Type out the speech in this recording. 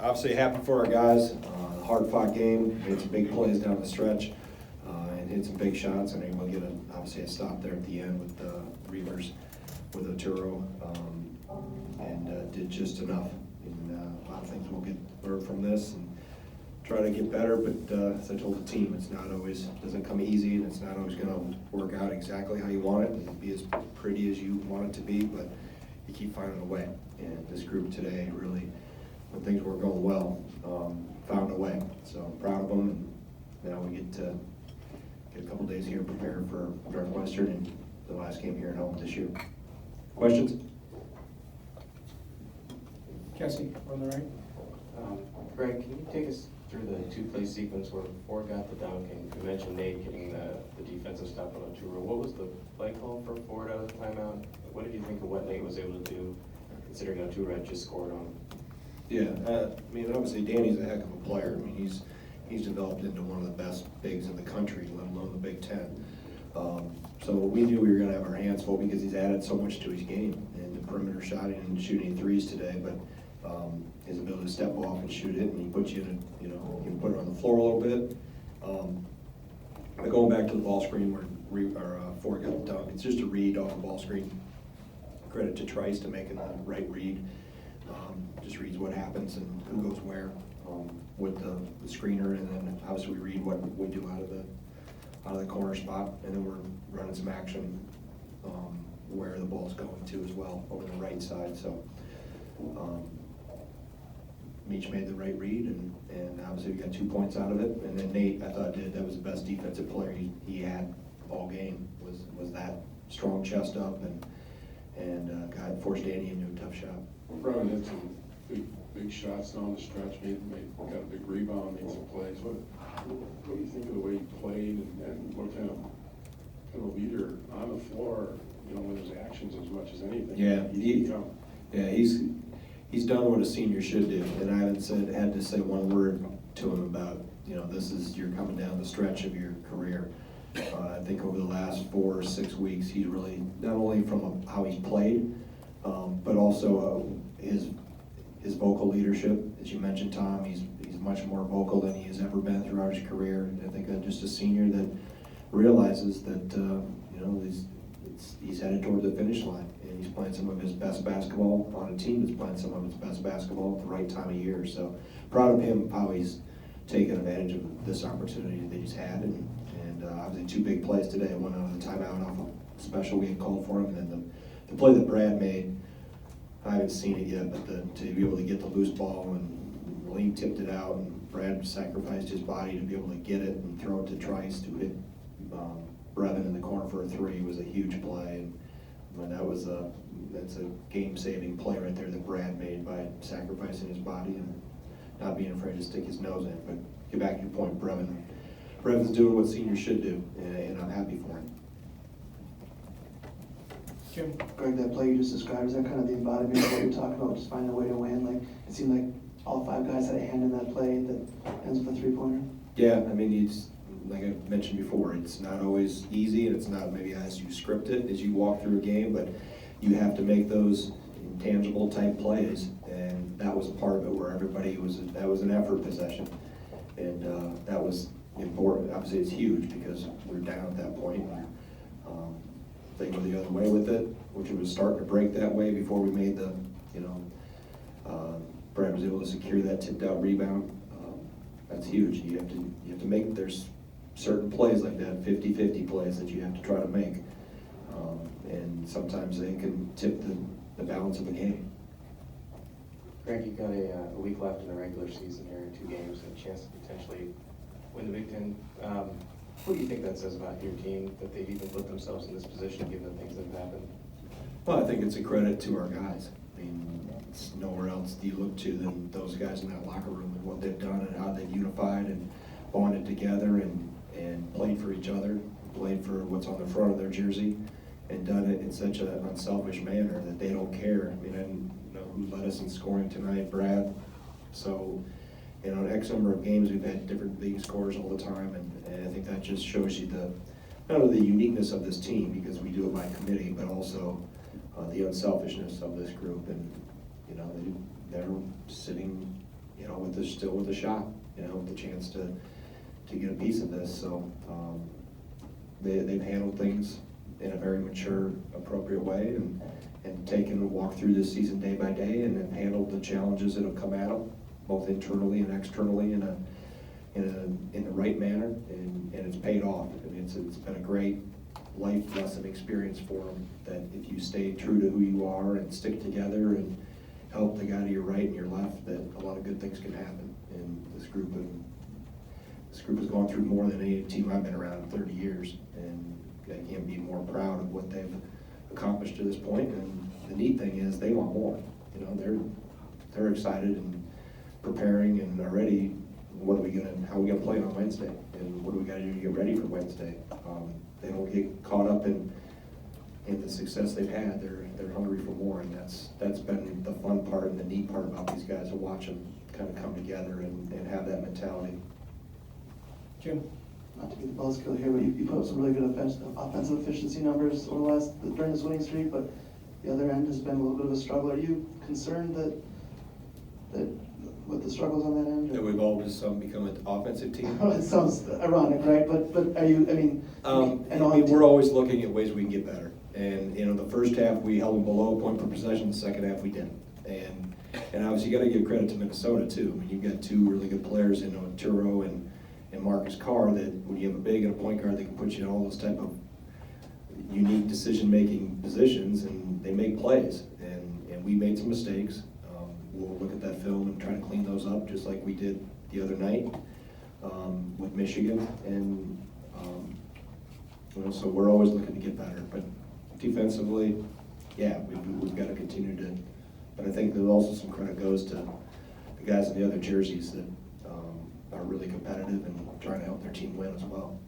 Obviously happy for our guys. Hard-fought game, made some big plays down the stretch, and hit some big shots, and able to get obviously a stop there at the end with Reavers, with Otero, and did just enough. And a lot of things we'll get learned from this and try to get better, but as I told the team, it's not always, doesn't come easy, and it's not always going to work out exactly how you want it and be as pretty as you want it to be, but you keep finding a way. And this group today really, when things weren't going well, found a way. So I'm proud of them, and now we get to get a couple days here prepared for Northwestern and the last game here at home this year. Questions? Cassie, on the right. Greg, can you take us through the two-play sequence where Ford got the dunk, and you mentioned Nate getting the defensive stop on Otero. What was the play call for Ford out of the timeout? What did you think of what Nate was able to do, considering Otero had just scored on him? Yeah, I mean, obviously Danny's a heck of a player. I mean, he's developed into one of the best bigs in the country, let alone the Big Ten. So we knew we were going to have our hands full because he's added so much to his game, and the perimeter shot and shooting threes today, but his ability to step off and shoot it, and he puts you in, you can put it on the floor a little bit. But going back to the ball screen where Ford got the dunk, it's just a read off the ball screen. Credit to Trice to making the right read. Just reads what happens and who goes where with the screener, and then obviously we read what we do out of the corner spot, and then we're running some action where the ball's going to as well over the right side. So Meach made the right read, and obviously we got 2 points out of it. And then Nate, I thought, that was the best defensive player he had all game. Was that strong chest up and forced Danny into a tough shot. Brevin hit some big shots down the stretch, got a big rebound, made some plays. What do you think of the way he played, and what kind of a leader on the floor, with his actions as much as anything? Yeah, he's done what a senior should do, and I haven't had to say one word to him about, you're coming down the stretch of your career. I think over the last 4 or 6 weeks, he's really, not only from how he's played, but also his vocal leadership. As you mentioned, Tom, he's much more vocal than he has ever been throughout his career. And I think just a senior that realizes that he's headed toward the finish line, and he's playing some of his best basketball on a team that's playing some of its best basketball at the right time of year. So proud of him, how he's taken advantage of this opportunity that he's had, and obviously 2 big plays today. One out of the timeout off a special we had called for him, and then the play that Brad made, I haven't seen it yet, but to be able to get the loose ball, and Lee tipped it out, and Brad sacrificed his body to be able to get it and throw it to Trice to hit Brevin in the corner for a 3 was a huge play. And that's a game-saving play right there that Brad made by sacrificing his body and not being afraid to stick his nose in. But get back to your point, Brevin's doing what seniors should do, and I'm happy for him. Jim. Greg, that play you just described, is that kind of the embodiment of what you're talking about, just finding a way to win? Like, it seemed like all 5 guys had a hand in that play that ends with a 3-pointer. Yeah, I mean, like I mentioned before, it's not always easy, and it's not maybe as you script it as you walk through a game, but you have to make those intangible type plays, and that was a part of it where that was an effort possession, and that was important. Obviously it's huge because we're down at that point. They go the other way with it, which it was starting to break that way before we made the, Brad was able to secure that tipped out rebound. That's huge. You have to make, there's certain plays like that, 50-50 plays that you have to try to make. And sometimes they can tip the balance of the game. Greg, you've got a week left in the regular season here, 2 games, and a chance to potentially win the Big Ten. What do you think that says about your team, that they've even put themselves in this position given the things that have happened? Well, I think it's a credit to our guys. I mean, it's nowhere else do you look to than those guys in that locker room and what they've done and how they've unified and bonded together and played for each other, played for what's on the front of their jersey, and done it in such an unselfish manner that they don't care. I mean, I didn't know who led us in scoring tonight, Brad. So, an X number of games we've had different league scores all the time, and I think that just shows you not only the uniqueness of this team, because we do it by committee, but also the unselfishness of this group. And they're sitting you know, still with a shot, you know, with the chance to get a piece of this. So they've handled things in a very mature, appropriate way, and taken a walk through this season day by day, and have handled the challenges that have come at them, both internally and externally, in the right manner, and it's paid off. I mean, it's been a great life lesson experience for them, that if you stay true to who you are and stick together and help the guy to your right and your left, that a lot of good things can happen. And this group has gone through more than any team I've been around in 30 years, and I can't be more proud of what they've accomplished to this point. And the neat thing is they want more. You know, they're excited and preparing and are ready. How are we gonna play on Wednesday, and what do we gotta do to get ready for Wednesday? They don't get caught up in the success they've had. They're hungry for more, and that's been the fun part and the neat part about these guys, to watch them kind of come together and have that mentality. Jim? Not to be the buzzkill here, but you put up some really good offensive efficiency numbers during this winning streak, but the other end has been a little bit of a struggle. Are you concerned that with the struggles on that end? That we've all just become an offensive team. It sounds ironic, right? But are you, I mean, we're always looking at ways we can get better. And, you know, the first half we held them below a point per possession, the second half we didn't. And obviously you gotta give credit to Minnesota too. I mean, you've got two really good players in Turo and Marcus Carr, that when you have a big and a point guard, they can put you in all those type of unique decision-making positions, and they make plays. And we made some mistakes. We'll look at that film and try to clean those up, just like we did the other night with Michigan. And you know, so we're always looking to get better. But defensively, yeah, we've got to continue to. But I think there's also some credit goes to the guys in the other jerseys that are really competitive and trying to help their team win as well.